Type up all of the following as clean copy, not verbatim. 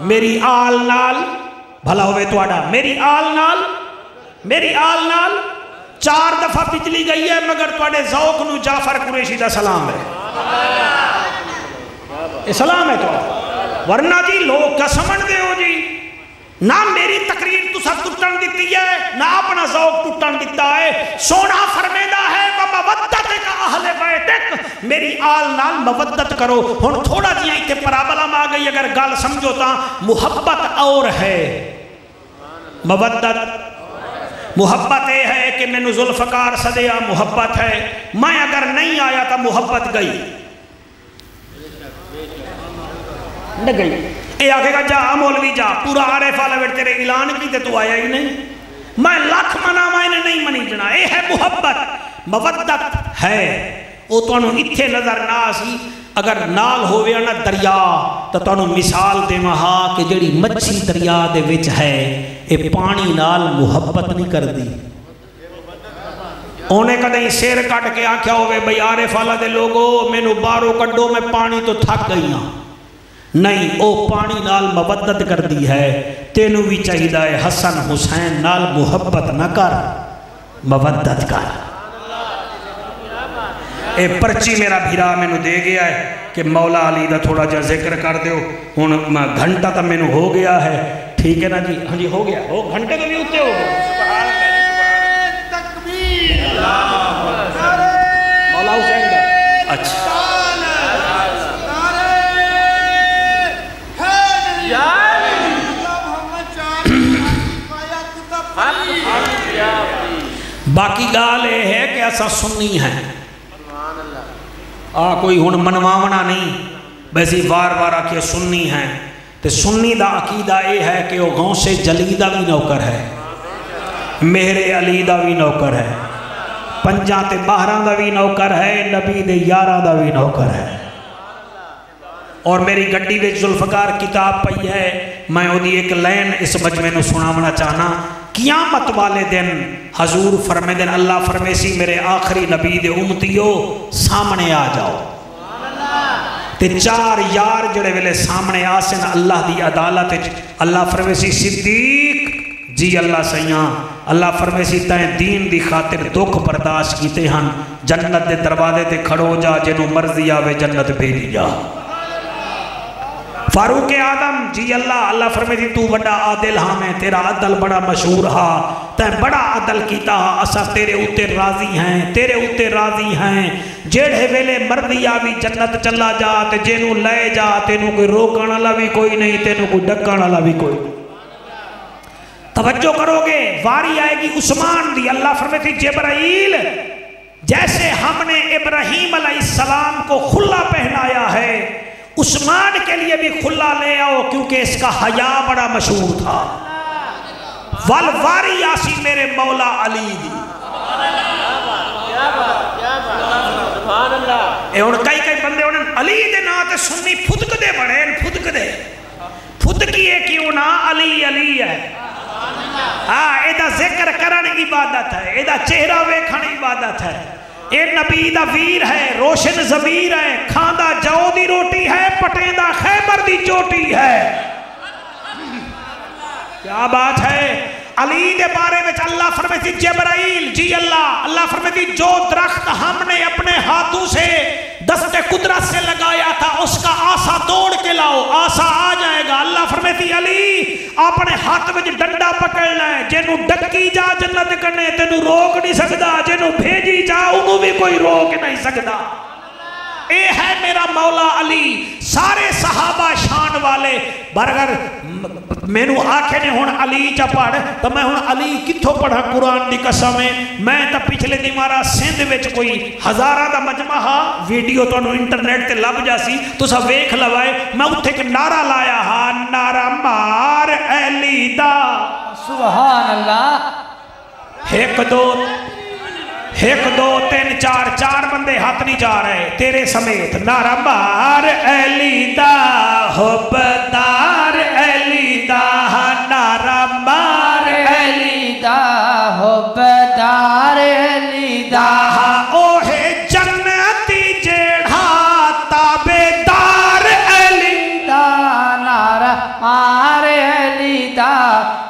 میری آل نال بھلا ہوئے توڑا، میری آل نال 4 دفعہ بجلی گئی ہے مگر توڑے ذوق نو جعفر قریشی دا سلام ہے، یہ سلام ہے تو ورنہ جی لوگ قسمن دے ہو جی نہ میری تقریر تو سب ٹوٹن دیتی ہے نہ اپنا ذوق ٹوٹن دیتا ہے۔ سونا فرمیدہ ہے وَمَوَدَّتِ کا اہل بیتک، میری آل نال مودت کرو۔ ہن تھوڑا جی ایتے پرابلم آ گئی، اگر گال سمجھو تا محبت اور ہے، محبت یہ ہے کہ میں نے ذوالفقار صدیہ محبت ہے، میں اگر نہیں آیا تا محبت گئی نہ گئی۔ اے آگے گا جا مولوی جا پورا عارف آلویٹ تیرے اعلان کی تے تو آیا ہی نہیں، میں لاکھ منا میں نے نہیں منی جنا۔ اے ہے محبت، مودت ہے۔ او تو انہوں اتھے نظر نہ سی، اگر نال ہوئے نا دریا تو انہوں مثال دے مہا کہ جڑی مچھی دریا دے وچ ہے اے پانی نال محبت نہیں کر دی۔ اونے کدیں سیر کٹ کے آکھیا ہوئے بھئی عارف آلہ دے لوگو میں نو بارو کڈو میں پانی تو تھک گئی ہاں، نہیں او پانی نال مودت کر دی ہے۔ تینو بھی چاہیدہ ہے حسن حسین نال محبت نہ کر، مودت کر۔ اے پرچی میرا بھیرا میں نو دے گیا ہے کہ مولا علی دا تھوڑا جا ذکر کر دیو، ہن گھنٹہ تا میں نو ہو گیا ہے، ٹھیک ہے نا جی؟ ہاں جی ہو گیا، گھنٹے تو بھی ہوتے ہو گئے۔ مولا حسین دا اچھا باقی گال یہ ہے کہ ایسا سنی ہے، کوئی ہن منواونا نہیں بیسی وار وار آکے سنی ہے، تے سنی دا عقیدہ یہ ہے کہ وہ غوث جلی دا بھی نوکر ہے، مہر علی دا بھی نوکر ہے، پنجاں تے باہراں دا بھی نوکر ہے، نبی دے یاراں دا بھی نوکر ہے۔ اور میری گڈی وچ ذوالفقار کتاب پئی ہے، میں وہ دی ایک لین اس مجمع نو سناونا چاہنا۔ قیامت والے دن حضور فرمے دن اللہ فرمے سی میرے آخری نبی دے امتیو سامنے آ جاؤ، تے 4 یار جڑے ویلے سامنے آسن اللہ دی عدالت، اللہ فرمے سی صدیق جی اللہ سیاں، اللہ فرمے سی تائیں دین دی خاطر دکھ برداشت کیتے ہن، جنت دے دروازے تے کھڑو جا، جنو مرضی آوے جنت بھیجی جا۔ فاروق اعظم جی اللہ فرمیدی تو بڑا عادل ہاں، میں تیرا عدل بڑا مشہور ہاں، تین بڑا عدل کیتا ہاں، اسا تیرے اوتے راضی ہیں، جیڑے ویلے مرضی آوی جنت چلا جا، تے جینو لے جا، تینو کوئی روکان والا بھی کوئی نہیں، تینو کوئی ڈکان والا بھی کوئی نہیں۔ توجہ کرو گے، واری آئے گی عثمان دی، اللہ فرمیدی جبرائیل جیسے ہم نے ابراہیم علیہ السلام کو خلا پہنایا ہے، عثمان کے لیے بھی خلا لے آؤ، کیونکہ اس کا حیا بڑا مشہور تھا۔ والواری آسی میرے مولا علی دی، اے ان کئی بندے انہوں علی دے نا تے سنی پھدک دے بڑے، پھدکی ہے کیوں نا علی ہے، ایدہ ذکر کرن عبادت ہے، ایدہ چہرہ ویکھن عبادت ہے، اے نبی دا ویر ہے، روشن ضمیر ہے، کھاندہ جو دی روٹی ہے، پٹیندہ خیبر دی چوٹی ہے۔ کیا بات ہے؟ علی دے بارے میں اللہ فرمیتی جبرائیل جی اللہ فرمیتی جو درخت ہم نے اپنے ہاتھوں سے دست قدرت سے لگایا تھا اس کا آسا توڑ کے لاؤ، آسا آ جائے گا۔ اللہ فرمیتی علی اپنے ہاتھ میں ڈنڈا پکڑنا ہے، جنہوں ڈکی جا جنت کرنے تینوں روک نہیں سکتا، جنہوں بھیجی جا انہوں بھی کوئی روک نہیں سکتا۔ اے ہے میرا مولا علی، سارے صحابہ شان والے، برگر میں نو آکھے نے ہون علی چا پڑھ تو میں ہون علی کتھو پڑھا قرآن دی قسم میں تا پچھلے دی مارا سندھ وچ کوئی ہزارہ دا مجمع ہا، ویڈیو تو انہوں انٹرنیٹ تے لب جاسی تو سا ویکھ لوائے، میں اتھے کہ نعرہ لایا ہا، نعرہ مار علی دا، سبحان اللہ، ایک دو تین چار بندے ہاتھ نہیں جا رہے تیرے سمیت، نعرہ مار علی دا، حبدار علی دا، نعرہ مار علی دا، حبدار علی دا، اوہے جنتی جیڑھا تابدار علی دا، نعرہ مار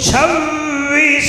26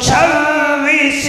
26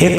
1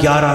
11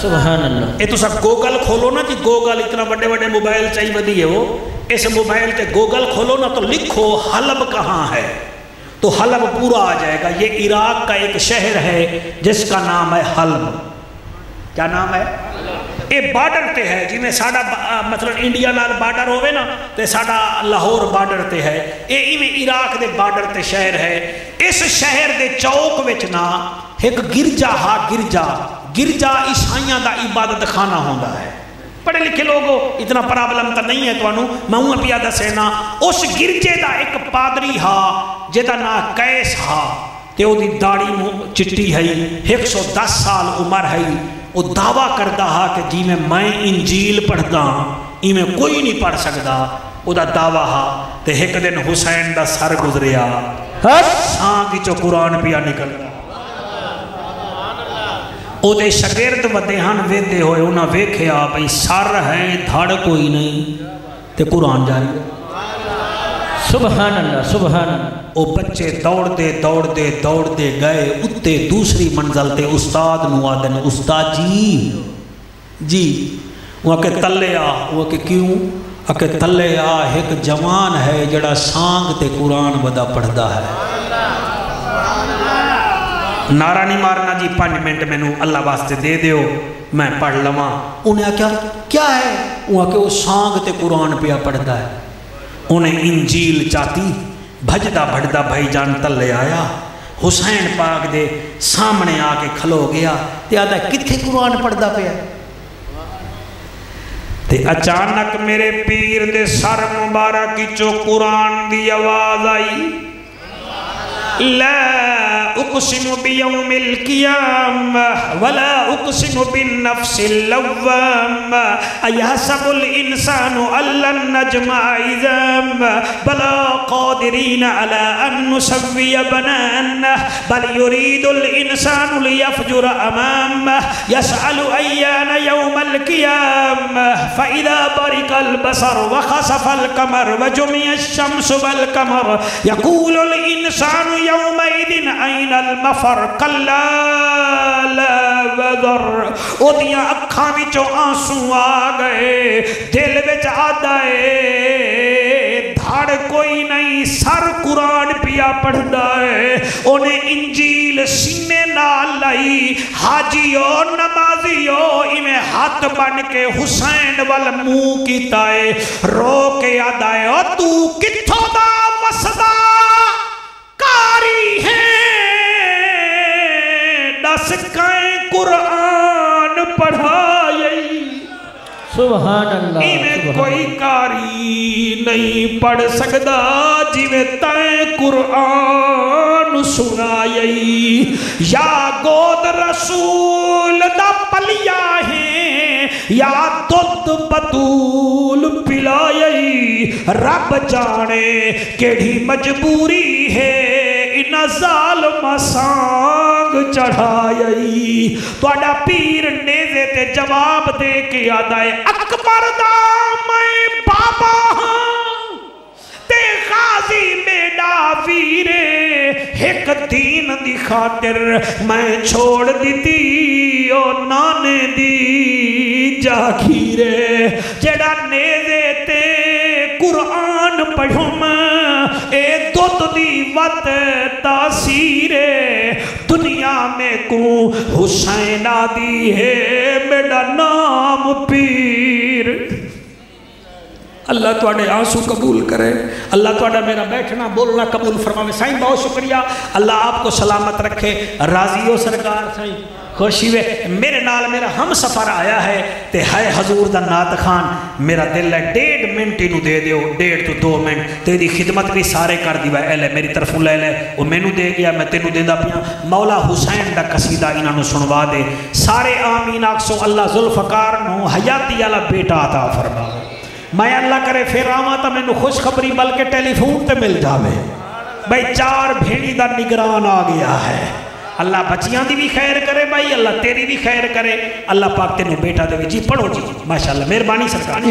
سبحان اللہ. یہ تو سب گوگل کھولو نا جی, گوگل اتنا بڑے بڑے موبائل چاہیے ودی ہے وہ, اس موبائل تے گوگل کھولو نا تو لکھو حلب کہاں ہے, تو حلب پورا آ جائے گا. یہ عراق کا ایک شہر ہے جس کا نام ہے حلب. کیا نام ہے؟ یہ بارڈر تے ہے, جی میں ساڑا مطلب انڈیا نال بارڈر ہوئے نا تے ساڑا لاہور بارڈر تے ہے, یہ میں عراق دے بارڈر تے شہر ہے. اس شہر دے چوک وچ نا ایک گرجا ہا, گرجا عیسائیاں دا عبادت خانہ ہوندا ہے. پڑھے لکھے لوگوں اتنا پرابلم تا نہیں ہے توانو, میں ہوں پیا دسینا. اس گرجے دا ایک پادری ہا جدا نا کیس ہا, تے او دی داڑھی چٹی ہے, 110 سال عمر ہے. وہ دعویٰ کردا ہا کہ جی میں انجیل پڑھدا ای میں کوئی نہیں پڑھ سکدا. او دا دعویٰ ہا. تے ایک دن حسین دا سر گزریا, سانگ چو قرآن پیا نکلدا. او دے شگرد ودیہن ویدے ہوئے, انہاں ویکھیا بھئی سر ہے دھڑ کوئی نہیں تے قرآن جاری. سبحان اللہ سبحان اللہ. او بچے دوڑ دے گئے اتے دوسری منزل تے استاد نو آدن, استاد جی وہاں کے تلے آ. وہاں کے کیوں کہ تلے آ ایک جوان ہے جڑا سانگ تے قرآن بدا پڑھدا ہے. نعرہ نہیں مارنا جی, 5 منٹ میں نو اللہ واسطے دے دیو میں پڑھ لواں. انہیں کیا ہے؟ وہاں کہ وہ سانگ تے قرآن پیا پڑھدا ہے. انہیں انجیل چاہتی, بھجدہ بھجدہ بھائی جان تلے آیا, حسین پاک دے سامنے آ کے کھلو گیا. تے آدھا کتھے قرآن پڑھدا پیا؟ تے اچانک میرے پیر دے سر مبارک چو قرآن دی آواز آئی, لا اقسم بیوم القیامہ ولا اقسم بالنفس اللوامہ ایحسب الانسان ان نجمع عظامہ بلا قادرین علی ان نسوی بنانہ بل یرید الانسان لیفجر امامہ یسأل ایان یوم القیامہ فاذا برق البصر وخسف القمر وجمع الشمس والقمر یقول الانسان یومئذ این المفر کلا لا وذر. او دیاں اکھاں وچوں آنسو آ گئے, دل وچ آدائے دھڑ کوئی نہیں, سر قرآن پیا پڑھدا ہے. انہیں انجیل سینے نال لائی, حاجیو نمازیو ایویں ہاتھ بن کے حسین وال منہ کیتا ہے, رو کے آدائے او تو کتھوں دا وسدا کاری ہے, دس کائیں قرآن پڑھائی. سبحان اللہ. ایویں کوئی کاری نہیں پڑھ سکدا جویں تائیں قرآن سنائی. یا گود رسول دا پلیا ہے یا دودھ بطول پلائی, رب جانے کیڑی مجبوری ہے ان ظالم سانگ چڑھائی. توڑا پیر نیزے تے جواب دے کے آدھائے اکبر دا میں بابا ہاں تے غازی میڈا ویرے, ایک دین دی خاطر میں چھوڑ دیتی او نانے دی جاگیرے. جڑا نیزے تے قرآن پڑھم اے دودھ دی وط تاثیر دنیا میں کو حسین آدھی ہے میرا نام پیر. اللہ توڑے آنسو قبول کرے, اللہ توڑا میرا بیٹھنا بولنا قبول فرمائے. سائیں بہت شکریہ, اللہ آپ کو سلامت رکھے. راضی ہو سرکار سائیں, خوشی وے. میرے نال میرا ہم سفر آیا ہے تے ہے حضور دا نعت خان. میرا دل ہے 1.5 منٹ انہوں دے دیو, 1.5 to 2 منٹ. تیری خدمت بھی سارے کر دیوا, اے لے میری طرف لے لے, وہ میں نو دے گیا میں تینو دے دا پیا. مولا حسین دا قصیدہ انہوں نے سنوا دے. سارے آمین آکسو اللہ ذوالفقار نو حیاتی والا بیٹا عطا فرما. میں اللہ کرے پھر آواں تا میں نو خوش خبری بلکہ ٹیلی فون تے مل جاوے بھائی 4 بھیڑی دا نگران آ گیا ہے. اللہ بچیاں دی بھی خیر کرے بھائی, اللہ تیری بھی خیر کرے. اللہ پاک تینوں بیٹا دے. جی پڑھو جی, ماشاءاللہ مہربانی سرکار.